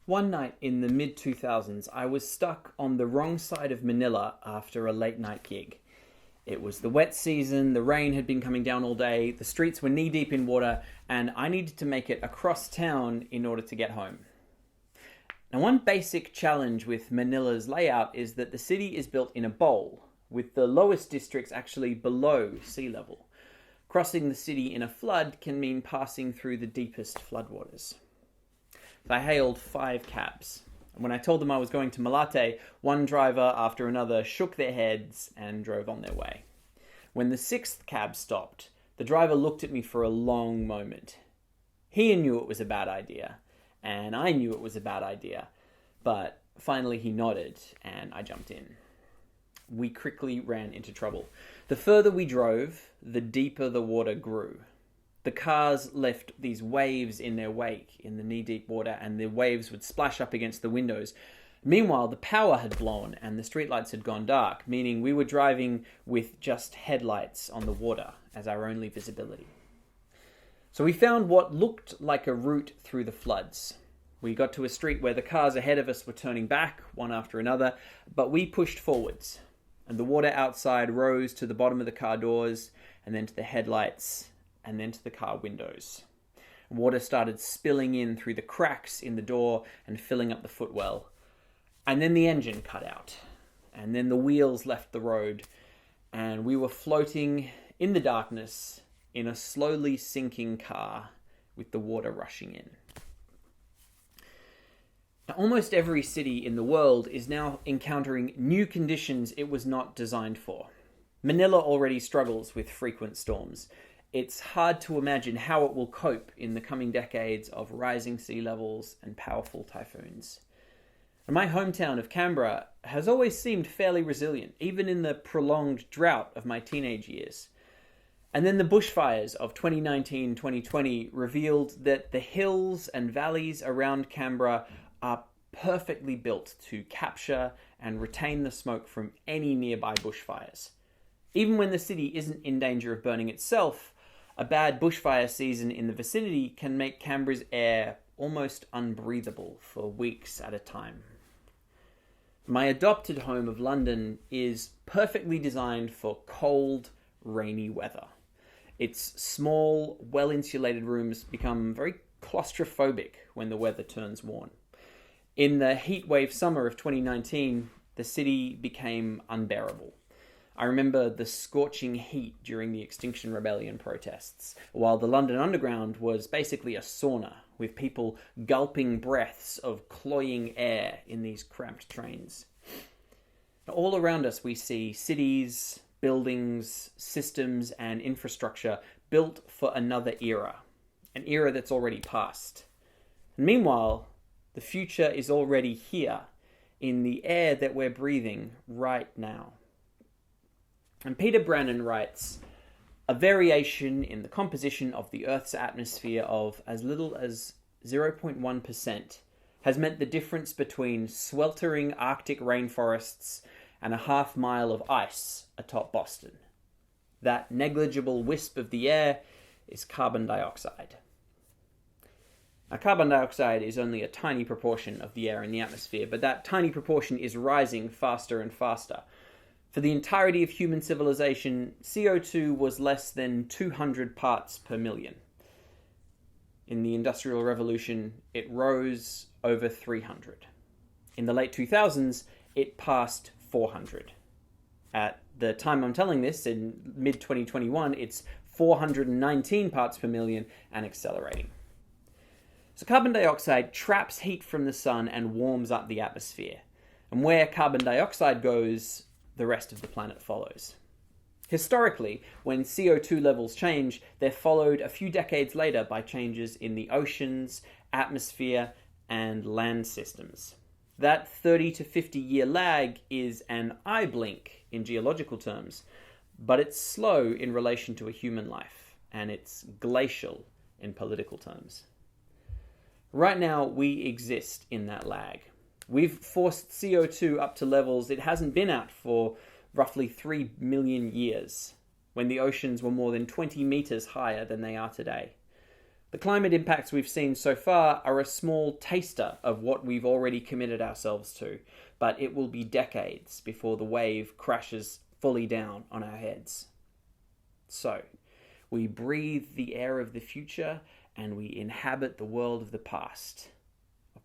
One night in the mid-2000s, I was stuck on the wrong side of Manila after a late-night gig. It was the wet season, the rain had been coming down all day, the streets were knee-deep in water, and I needed to make it across town in order to get home. Now, one basic challenge with Manila's layout is that the city is built in a bowl, with the lowest districts actually below sea level. Crossing the city in a flood can mean passing through the deepest floodwaters. So I hailed 5 cabs. And when I told them I was going to Malate, one driver after another shook their heads and drove on their way. When the 6th cab stopped, the driver looked at me for a long moment. He knew it was a bad idea, and I knew it was a bad idea, but finally he nodded and I jumped in. We quickly ran into trouble. The further we drove, the deeper the water grew. The cars left these waves in their wake in the knee-deep water, and the waves would splash up against the windows. Meanwhile, the power had blown and the streetlights had gone dark, meaning we were driving with just headlights on the water as our only visibility. So we found what looked like a route through the floods. We got to a street where the cars ahead of us were turning back, one after another, but we pushed forwards, and the water outside rose to the bottom of the car doors, and then to the headlights, and then to the car windows. Water started spilling in through the cracks in the door and filling up the footwell. And then the engine cut out. And then the wheels left the road. And we were floating in the darkness in a slowly sinking car with the water rushing in. Now, almost every city in the world is now encountering new conditions it was not designed for. Manila already struggles with frequent storms. It's hard to imagine how it will cope in the coming decades of rising sea levels and powerful typhoons. And my hometown of Canberra has always seemed fairly resilient, even in the prolonged drought of my teenage years. And then the bushfires of 2019-2020 revealed that the hills and valleys around Canberra are perfectly built to capture and retain the smoke from any nearby bushfires. Even when the city isn't in danger of burning itself, a bad bushfire season in the vicinity can make Canberra's air almost unbreathable for weeks at a time. My adopted home of London is perfectly designed for cold, rainy weather. Its small, well-insulated rooms become very claustrophobic when the weather turns warm. In the heatwave summer of 2019, the city became unbearable. I remember the scorching heat during the Extinction Rebellion protests, while the London Underground was basically a sauna, with people gulping breaths of cloying air in these cramped trains. All around us we see cities, buildings, systems, and infrastructure built for another era, an era that's already passed. And meanwhile, the future is already here, in the air that we're breathing right now. And Peter Brannan writes, a variation in the composition of the Earth's atmosphere of as little as 0.1% has meant the difference between sweltering Arctic rainforests and a half-mile of ice atop Boston. That negligible wisp of the air is carbon dioxide. Now, carbon dioxide is only a tiny proportion of the air in the atmosphere, but that tiny proportion is rising faster and faster. For the entirety of human civilization, CO2 was less than 200 parts per million. In the Industrial Revolution, it rose over 300. In the late 2000s, it passed 400. At the time I'm telling this, in mid-2021, it's 419 parts per million and accelerating. So carbon dioxide traps heat from the sun and warms up the atmosphere. And where carbon dioxide goes, the rest of the planet follows. Historically, when CO2 levels change, they're followed a few decades later by changes in the oceans, atmosphere, and land systems. That 30 to 50 year lag is an eye blink in geological terms, but it's slow in relation to a human life, and it's glacial in political terms. Right now, we exist in that lag. We've forced CO2 up to levels it hasn't been at for roughly 3 million years, when the oceans were more than 20 meters higher than they are today. The climate impacts we've seen so far are a small taster of what we've already committed ourselves to, but it will be decades before the wave crashes fully down on our heads. So, we breathe the air of the future and we inhabit the world of the past,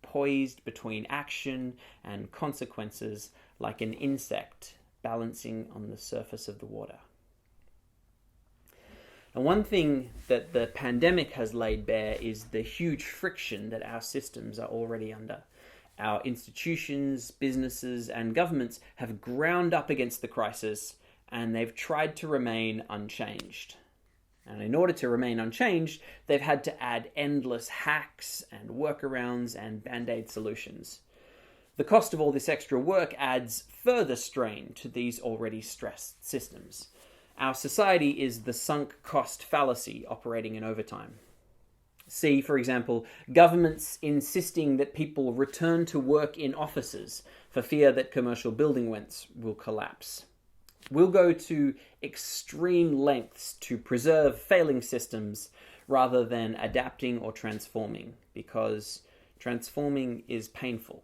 poised between action and consequences like an insect balancing on the surface of the water. And one thing that the pandemic has laid bare is the huge friction that our systems are already under. Our institutions, businesses, and governments have ground up against the crisis, and they've tried to remain unchanged. And in order to remain unchanged, they've had to add endless hacks and workarounds and band-aid solutions. The cost of all this extra work adds further strain to these already stressed systems. Our society is the sunk cost fallacy operating in overtime. See, for example, governments insisting that people return to work in offices for fear that commercial building rents will collapse. We'll go to extreme lengths to preserve failing systems rather than adapting or transforming, because transforming is painful.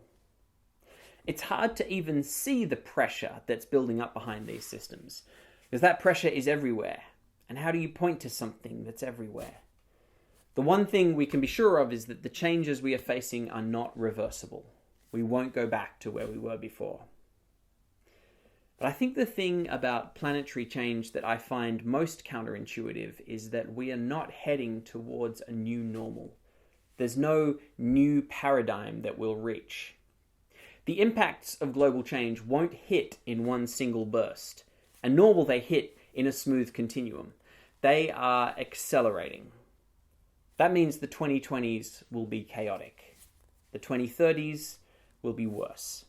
It's hard to even see the pressure that's building up behind these systems, because that pressure is everywhere. And how do you point to something that's everywhere? The one thing we can be sure of is that the changes we are facing are not reversible. We won't go back to where we were before. But I think the thing about planetary change that I find most counterintuitive is that we are not heading towards a new normal. There's no new paradigm that we'll reach. The impacts of global change won't hit in one single burst, and nor will they hit in a smooth continuum. They are accelerating. That means the 2020s will be chaotic. The 2030s will be worse.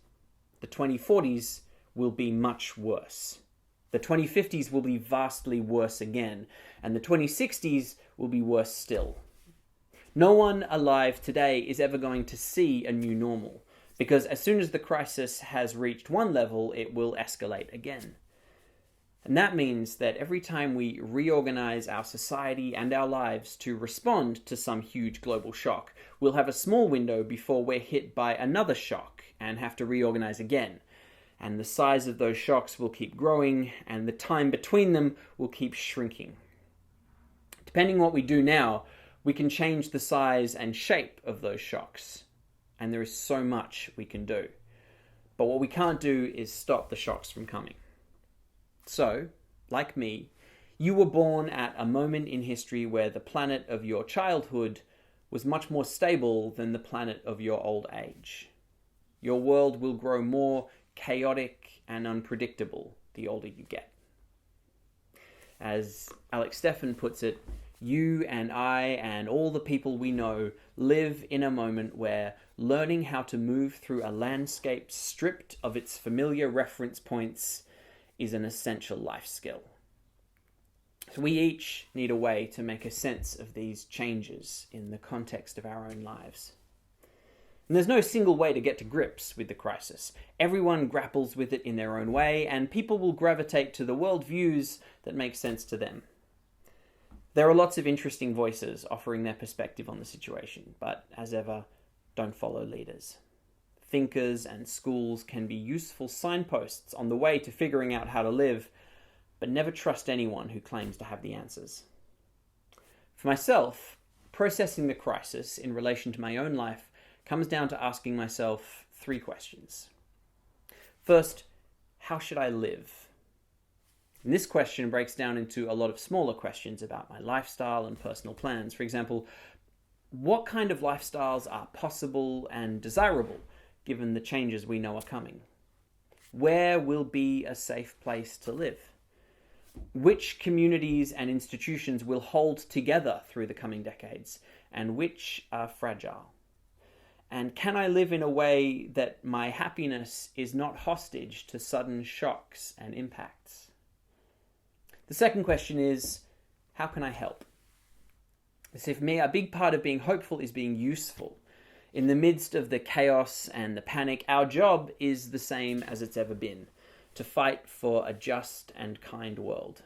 The 2040s will be much worse. The 2050s will be vastly worse again, and the 2060s will be worse still. No one alive today is ever going to see a new normal, because as soon as the crisis has reached one level, it will escalate again. And that means that every time we reorganize our society and our lives to respond to some huge global shock, we'll have a small window before we're hit by another shock and have to reorganize again. And the size of those shocks will keep growing, and the time between them will keep shrinking. Depending on what we do now, we can change the size and shape of those shocks. And there is so much we can do. But what we can't do is stop the shocks from coming. So, like me, you were born at a moment in history where the planet of your childhood was much more stable than the planet of your old age. Your world will grow more chaotic and unpredictable the older you get. As Alex Steffen puts it, you and I and all the people we know live in a moment where learning how to move through a landscape stripped of its familiar reference points is an essential life skill. So we each need a way to make a sense of these changes in the context of our own lives. And there's no single way to get to grips with the crisis. Everyone grapples with it in their own way, and people will gravitate to the worldviews that make sense to them. There are lots of interesting voices offering their perspective on the situation, but as ever, don't follow leaders. Thinkers and schools can be useful signposts on the way to figuring out how to live, but never trust anyone who claims to have the answers. For myself, processing the crisis in relation to my own life comes down to asking myself 3 questions. First, how should I live? And this question breaks down into a lot of smaller questions about my lifestyle and personal plans. For example, what kind of lifestyles are possible and desirable given the changes we know are coming? Where will be a safe place to live? Which communities and institutions will hold together through the coming decades, and which are fragile? And can I live in a way that my happiness is not hostage to sudden shocks and impacts? The second question is, how can I help? So for me, a big part of being hopeful is being useful. In the midst of the chaos and the panic, our job is the same as it's ever been, to fight for a just and kind world.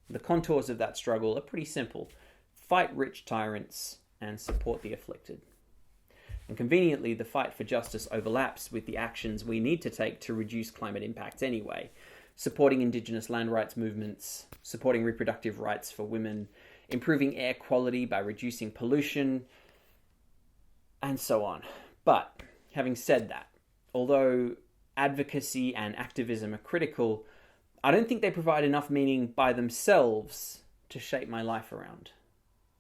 The contours of that struggle are pretty simple. Fight rich tyrants and support the afflicted. And conveniently, the fight for justice overlaps with the actions we need to take to reduce climate impacts anyway. Supporting Indigenous land rights movements, supporting reproductive rights for women, improving air quality by reducing pollution, and so on. But having said that, although advocacy and activism are critical, I don't think they provide enough meaning by themselves to shape my life around.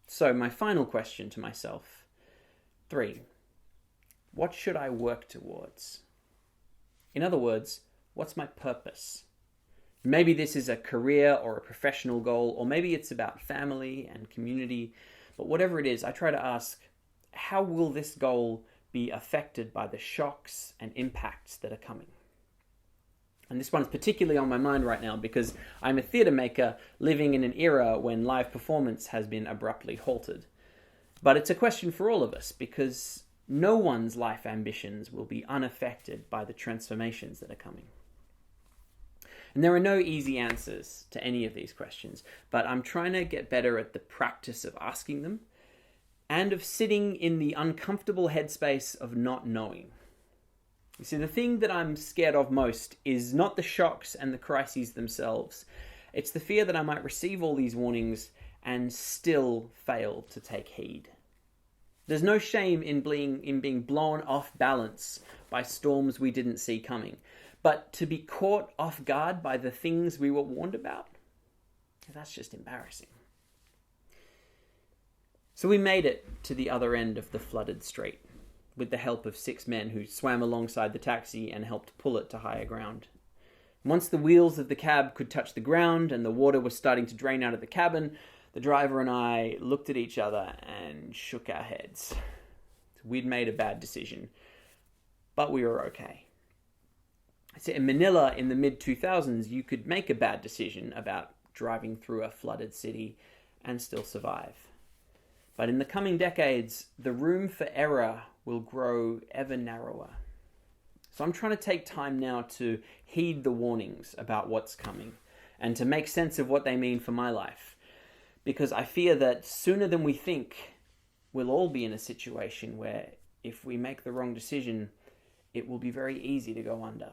So my final question to myself, 3. What should I work towards? In other words, what's my purpose? Maybe this is a career or a professional goal, or maybe it's about family and community. But whatever it is, I try to ask, how will this goal be affected by the shocks and impacts that are coming? And this one's particularly on my mind right now because I'm a theatre maker living in an era when live performance has been abruptly halted. But it's a question for all of us because no one's life ambitions will be unaffected by the transformations that are coming. And there are no easy answers to any of these questions, but I'm trying to get better at the practice of asking them and of sitting in the uncomfortable headspace of not knowing. You see, the thing that I'm scared of most is not the shocks and the crises themselves. It's the fear that I might receive all these warnings and still fail to take heed. There's no shame in being blown off balance by storms we didn't see coming. But to be caught off guard by the things we were warned about, that's just embarrassing. So we made it to the other end of the flooded street with the help of 6 men who swam alongside the taxi and helped pull it to higher ground. Once the wheels of the cab could touch the ground and the water was starting to drain out of the cabin, the driver and I looked at each other and shook our heads. We'd made a bad decision, but we were okay. So in Manila in the mid-2000s, you could make a bad decision about driving through a flooded city and still survive. But in the coming decades, the room for error will grow ever narrower. So I'm trying to take time now to heed the warnings about what's coming and to make sense of what they mean for my life. Because I fear that sooner than we think, we'll all be in a situation where if we make the wrong decision, it will be very easy to go under.